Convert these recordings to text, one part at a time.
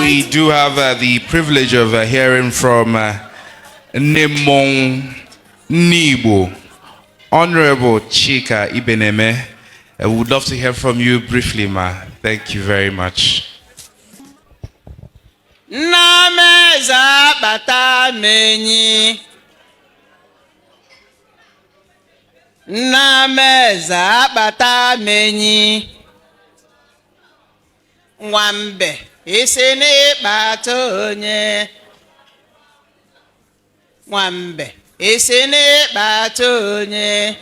we do have the privilege of hearing from Nnemmanwu Ndiigbo, Honorable Chika Ibeneme. I would love to hear from you briefly, ma. Thank you very much. Nameza bata menyi. Nameza bata menyi. Nwambe isini batonye. Nwambe isini batonye.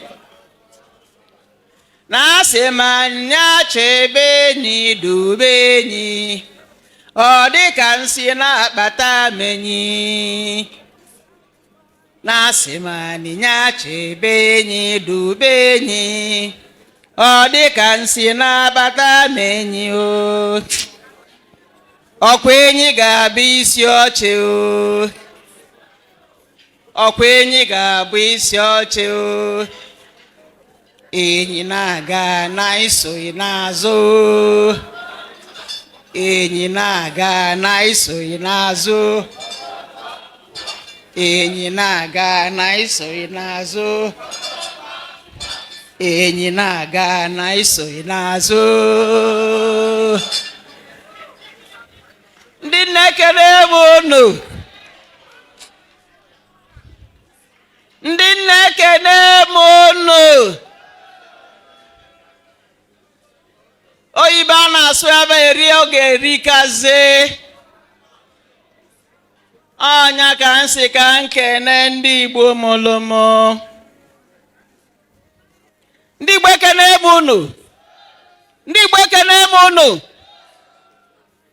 Nasemanya chebeni dubeni. Odika nsi na bata menyi. Nasemanya chebeni dubeni. Odika nsi na bata menyi o. Okwenyi ga-abụ isi oche o. Okwenyi ga-abụ isi oche o. Enyi na-aga na isoghị n'azụ. Enyi na-aga na isoghị n'azụ. Enyi na-aga na isoghị n'azụ. Enyi na-aga na isoghị n'azụ. Ndị nnekere m unu. Ndị nnekere m unu. Oyibo a na-asụ ebe eri oge erikaze. Ọnya ka nsị ka nkene ndị Igbo mụlụmụ. Ndị Igbo ekene m unu. Ndị Igbo ekene m unu.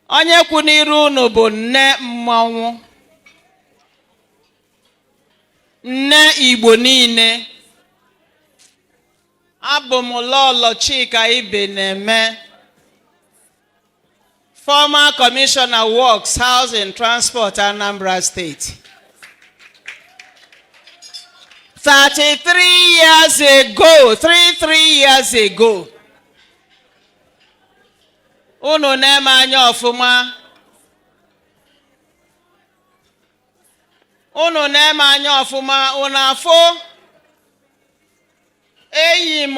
Onye kwu n'iru unu bụ Nnemmanwu. Nne Igbo niile. Abụ m Lolo Chika Ibeneme, former Commissioner Works, Housing, Transport, Anambra State. 33 years ago, 33 years ago, unu na-eme anya ọfụma. Unu na-eme anya ọfụma, unu afọ. Eyi m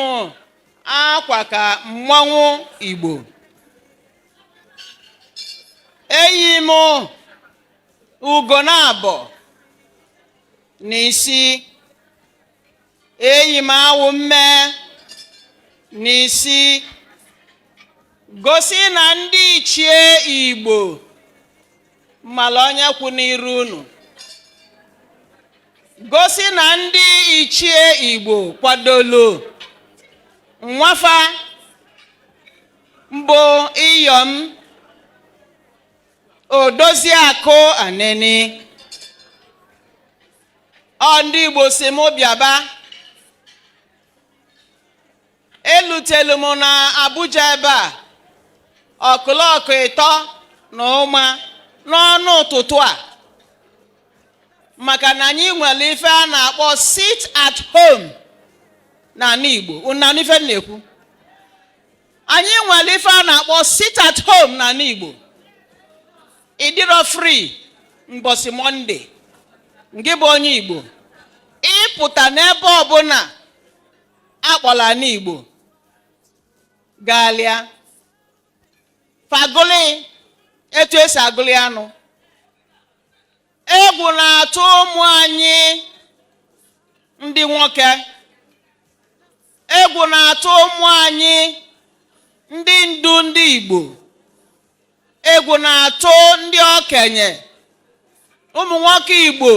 akwa ka Mmanwu Igbo. Eyi m ugo na-abọ n'isi. Eyi m awụ mme n'isi. Gosi na ndị ichie Igbo mala onye kwu n'iru unu. Gosi na ndị ichie Igbo kwadolo nwafa mbụ Iyom Odoziakụ Aneni. Ọ ndị Igbo si mụ bịaba. Elutelu m na Abuja ebe a ọkụlọkụ ịtọ na ụma n'ọnụ ụtụtụ a. Maka na anyị nwere ife a na-akpọ sit at home na Igbo. Una n'ife na-ekwu. Anyị nwere ife a na-akpọ sit at home na Igbo. Ịdịrọ free mbọsị Monday. Ngị bụ onye Igbo. Ịpụta n'ebe ọbụla akpọla n'Igbo. Galịa. Fagoli etu esi agụli anụ. Egwu na-atụ ụmụ anyị ndị nwoke. Egwu na-atụ ụmụ anyị ndị ndu ndị Igbo. Egwu na-atụ ndị okenye. Ụmụ nwoke Igbo.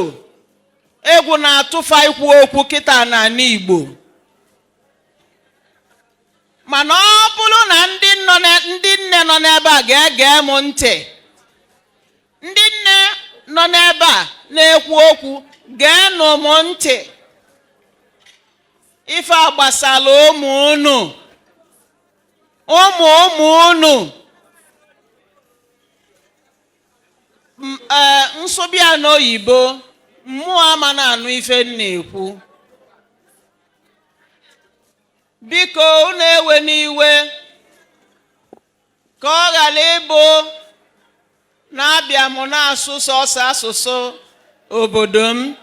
Egwu na-atụfa ikwu okwu kịta na Igbo. Mana ọ bụrụ na ndị nne nọ n'ebe a ga-ege m ntị. Ndị nne nọ n'ebe a na-ekwu okwu geenụ m ntị. Ife a gbasara ụmụ unu. Ụmụ unu. Nsụbịa n'oyibo mmụọ ama na-anụ ife na-ekwu. Biko unu ewe n'iwe ka ọ ghara ịbụ na-abịa m na-asụ sọsọ asụsụ obodo m.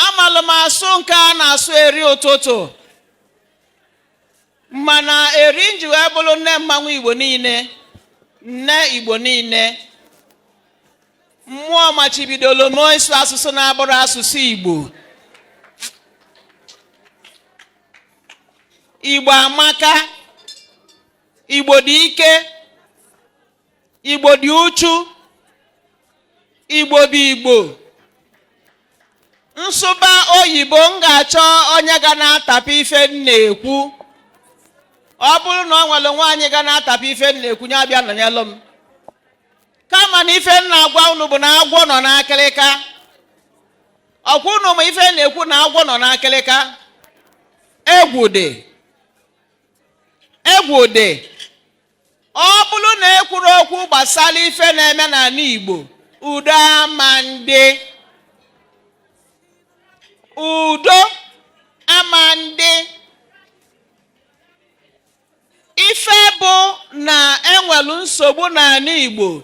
Amalụ m asụ nke a na-asụ eri ụtụtụ, mana eri nji wee bụrụ nne mmanwụ Igbo niile, nne Igbo niile. Mmụọ machibidolo m ịsụ asụsụ na-abụrụ asụsụ Igbo. Igbo amaka, Igbo dị ike, Igbo dị uchu, Igbo bụ Igbo. Nsụba oyibo m ga-achọ onye ga na-atapụ ife m na-ekwu. Ọ bụrụ na ọ nwere nwaanyị ga na-atapụ ife m na-ekwu, ya bịa nọnyelụ m. Kama na ife m na-agwa unu bụ na agwọ nọ n'akịrịka. Ọkwa unu ma ife m na-ekwu na agwọ nọ n'akịrịka. Egwu dị. Egwu dị. Ọ bụrụ na ekwuru okwu gbasara ife na-eme n'ala Igbo, udo ama ndị. Udo ama ndị. Ife bụ na enwelu nsogbu n'ala Igbo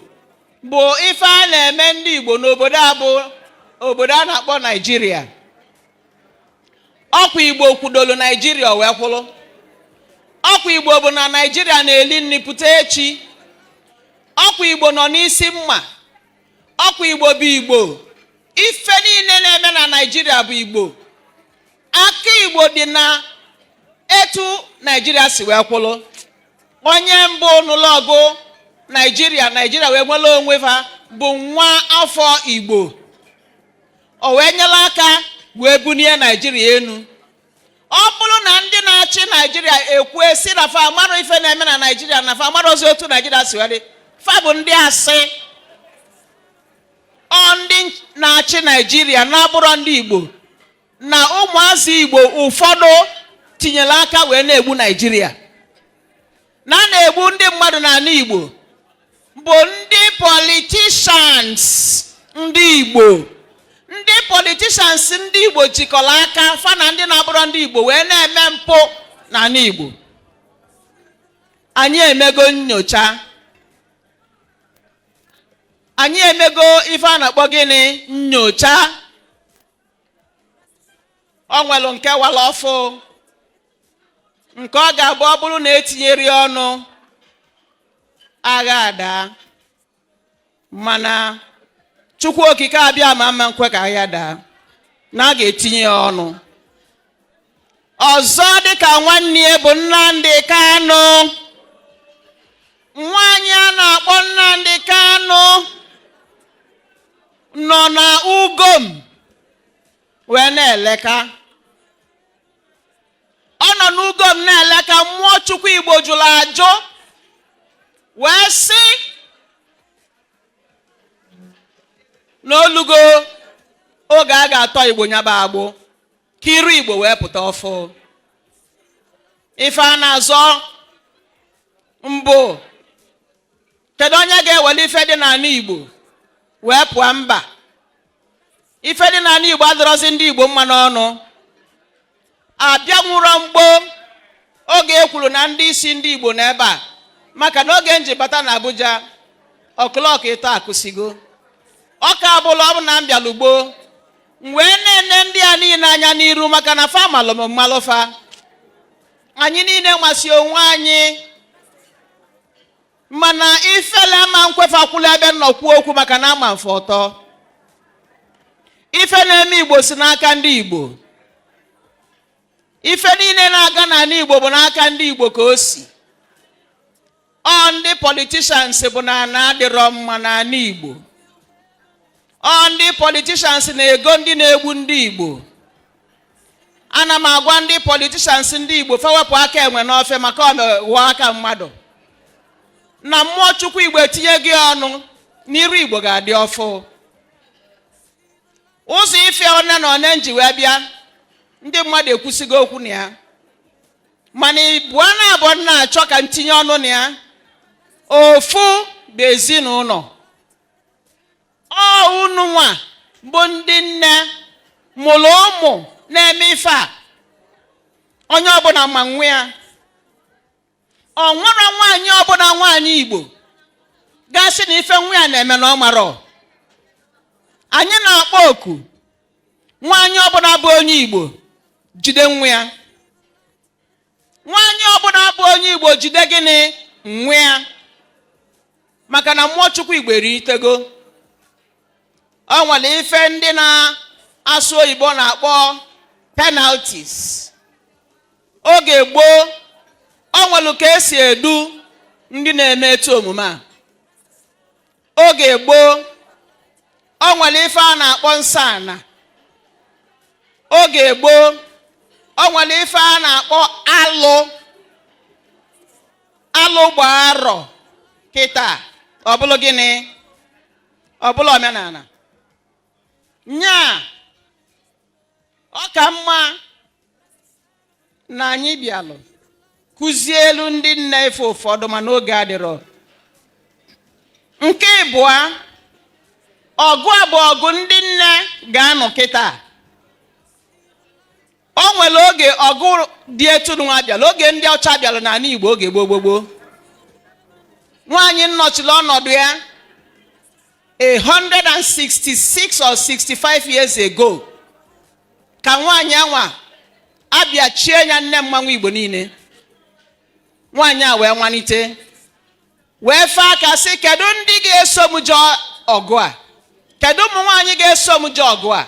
bụ ife a na-eme ndị Igbo n'obodo a bụ obodo a na-akpọ Nigeria. Ọkwa Igbo kwudolu Nigeria wee kwụrụ. Ọkwa Igbo bụ na Nigeria na-eli nri pụta echi. Ọkwa Igbo nọ n'isi mma. Ọkwa Igbo bụ Igbo. Ife niile na-eme na Nigeria bụ Igbo. Aka Igbo dị na etu Nigeria si wee kwụrụ. Onye mbụ n'ụlọ ọgụ Nigeria wee nwere onwe ha bụ nwa afọ Igbo. O wee nyela aka wee bunie Nigeria enu. Ọ bụrụ na ndị na-achị Nigeria ekwe si na fa amara ife na-eme na Nigeria na fa amara ozi otu Nigeria si wee, fa bụ ndị asị. Ọ ndị na-achị Nigeria na-abụrụ ndị Igbo na ụmụazị Igbo ụfọdụ tinyere aka wee na-egbu Nigeria. Na-egbu ndị mmadụ n'ala Igbo bụ ndị politicians ndị Igbo. Ndị politicians ndị Igbo jikọrọ aka fa na ndị na-abụrụ ndị Igbo wee na-eme mpụ n'ala Igbo. Anyị emego nnyocha. Anyị emego ife a na-akpọ gịnị? Nnyocha. Ọ nwere nke wala ọfụ. Nke ọ ga-abụ ọ bụrụ na etinyere ọnụ agha ada. Mana Chukwu okike abịa ma mma nkwe ka agha daa. Na a ga-etinye ọnụ. Ọzọ dịka nwanne ya bụ Nnamdi Kanu. Nwaanyị a na-akpọ Nnamdi Kanu nọ na Ugom wee na-eleka. Ọ nọ n'Ugom na-eleka, mmụọ Chukwu Igbo jụrụ ajụ wee sị n'olugo oge a ga-atọ Igbo nyaba agbụ ka iru Igbo wee pụta ọfụ. Ife a na-azọ mbụ, kedu onye ga-ewere ife dị n'ala Igbo wee pụọ mba? Ife dị n'ala Igbo adịrọzi ndị Igbo mma n'ọnụ. Abịa nwụrọ mgbo oge ekwuru na ndị isi ndị Igbo n'ebe a, maka na oge njibata na Abuja ọkụlọkụ ịtọ akụsigo. Ọka abụla ọ bụ na mbịalugbo wee na-ene ndị a niile anya n'iru maka na fa malụm mmalụfa. Anyị niile masị onwe anyị, mana ifele ama nkwefakwula ebe nnọkwu okwu maka na ama mfe ọtọ. Ife na-eme Igbo si n'aka ndị Igbo. Ife niile na-aga n'ala Igbo bụ n'aka ndị Igbo ka o si. Ọ ndị politicians bụ na na-adịrọ mma n'ala Igbo. Ọ ndị politicians na-ego ndị na-egbu ndị Igbo. Ana m agwa ndị politicians ndị Igbo fewepụ aka enwe n'ofe maka ọmụwụ aka mmadụ. Na mmụọ Chukwu Igbo etinye gị ọnụ, n'iru Igbo ga-adị ọfụ. Ụzọ ife one na one nji wee bịa, ndị mmadụ ekwusigo okwu na ya. Mana Igbo na-abụ na-achọ ka ntinye ọnụ na ya. Ofu bụ ezinụlọ. Ọ unu nwa bụ ndị nne mụrụ ụmụ na-eme ife a. Onye ọbụla ma nwe ya. Ọ nwere nwaanyị ọbụla nwaanyị Igbo gasị na ife nwa ya na-eme na ọ marọ. Anyị na-akpọ oku nwaanyị ọbụla bụ onye Igbo jide nwa ya. Nwaanyị ọbụla bụ onye Igbo jide gịnị? Nwa ya. Maka na mmụọ Chukwu Igbo eritego. Ọ nwere ife ndị na-asụ oyibo na-akpọ penalties. Oge gboo ọ nwere ka esi edu ndị na-eme etu omume a. Oge gboo ọ nwere ife a na-akpọ nsọ ana. Oge gboo ọ nwere ife a na-akpọ alụ gba arọ. Kịta ọ bụrụ gịnị? Ọ bụrụ omenala. Nya ọ ka mma na anyị bịalụ kụzie elu ndị nne ife ụfọdụ ma n'oge adịrọ. Nke ịbụa, ọgụ a bụ ọgụ ndị nne ga-anọ kịta. O nwere oge ọgụ dị etu nwa bịalụ, oge ndị ọcha bịalụ n'ala Igbo oge gboo. Nwaanyị nnọchiri ọnọdụ ya 166 or 65 years ago ka nwaanyị anwa abịa chie ya Nnemmanwu Igbo niile. Nwaanyị a wee nwanite wee fee aka sị, kedu ndị ga-eso m jee ọgụ a? Kedu ụmụ nwaanyị ga-eso m jee ọgụ a?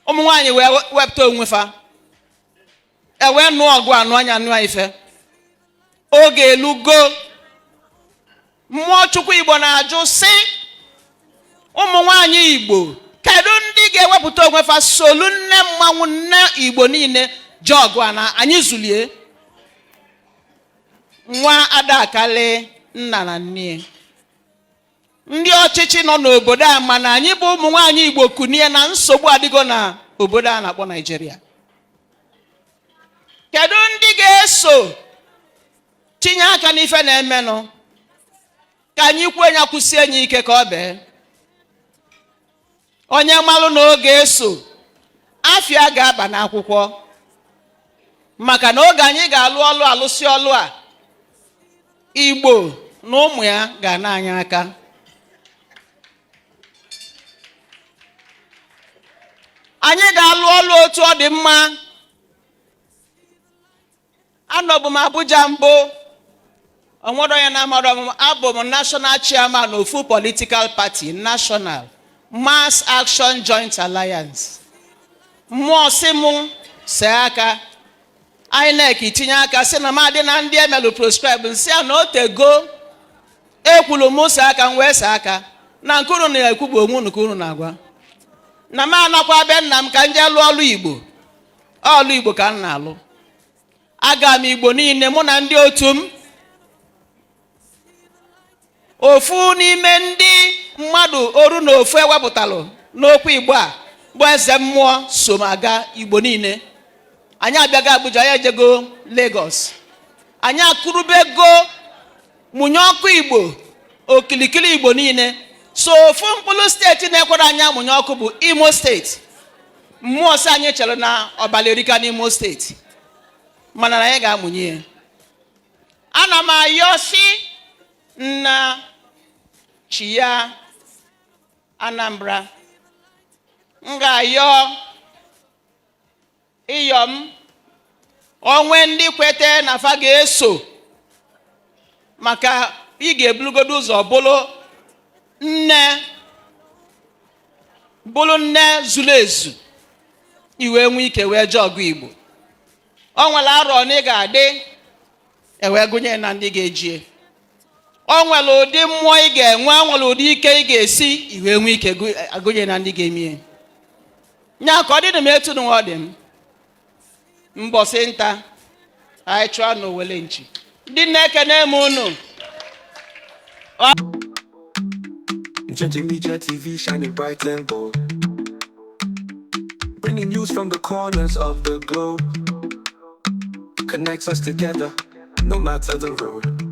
Ụmụ nwaanyị wee wepụta onwe fa wee nụọ ọgụ a, nụọ anya nụọ ife. Oge elugo, mmụọ Chukwu Igbo na-ajụ sị, ụmụ nwaanyị Igbo kedu ndị ga-ewepụta onwe fa solu Nnemmanwu nne Igbo niile jee ọgụ a? Na anyị zulie nwa Adakale nna na nne. Ndị ọchịchị nọ n'obodo a mana anyị bụ ụmụ nwaanyị Igbo kunie na nsogbu adịgo na obodo a na-akpọ Nigeria. Kedu ndị ga-eso tinye aka n'ife na-emenụ? Ka anyị kwuo ya, kwụsie enyi ike ka ọ bee. Onye malụ na oge eso afịa ga-aba n'akwụkwọ, maka na oge anyị ga-alụ ọlụ alụsị ọlụ a, Igbo na ụmụ ya ga-ana anyị aka. Anyị ga-alụ ọlụ otu ọ dị mma. Anọbụ m Abuja mbụ, onwere onye na-amara ọmụmụ. Abụ m national chairman ofu political party, National Mass Action Joint Alliance. Mmụọ sị mụ see aka, INEC itinye aka sị na m adị na ndị emelu proscribe, nsị a na otego ekwulu m see aka, m wee see aka na nke unu na-ekwu bụ onwe unu ka unu na-agwa na m anakwa be nna m ka m jee lụọ ọlụ Igbo. Ọlụ Igbo ka m na-alụ. Aga m Igbo niile mụ na ndị otu m. Ofu n'ime ndị mmadụ oru na ofu ewepụtalụ n'okwu Igbo a bụ eze mmụọ so m aga Igbo niile. Anyị abịago Abuja, anyị ejego Lagos. Anyị akụrụbego mụnye ọkụ Igbo okilikili Igbo niile. So ofu mkpụrụ steeti na-ekwere anyị amụnye ọkụ bụ Imo steeti. Mmụọ sị anyị chere na ọbalerika n'Imo steeti, mana na anyị ga-amụnye ya. Ana m ayọ si nna Chia Anambra, m ga-ayọ iyom onwe ndị kwete na fa ga-eso, maka ị ga-ebulugodo ụzọ bụrụ nne zuru ezu iwe nwe ike wee jee ọgụ Igbo. O nwere arọ na ị ga-adị ewe gụnye na ndị ga-ejie. O nwere ụdị mmụọ ị ga-enwe, o nwere ụdị ike ị ga-esi iwe nwe ike agụnye na ndị ga-emie. Nya ka ọ dị m etu na ọ dị m mbọsị nta anyị chụọ na Owele nchi. Ndị na-ekene m unu. Changing Media TV, shining bright and bold, bringing news from the corners of the globe, connects us together, no matter the road.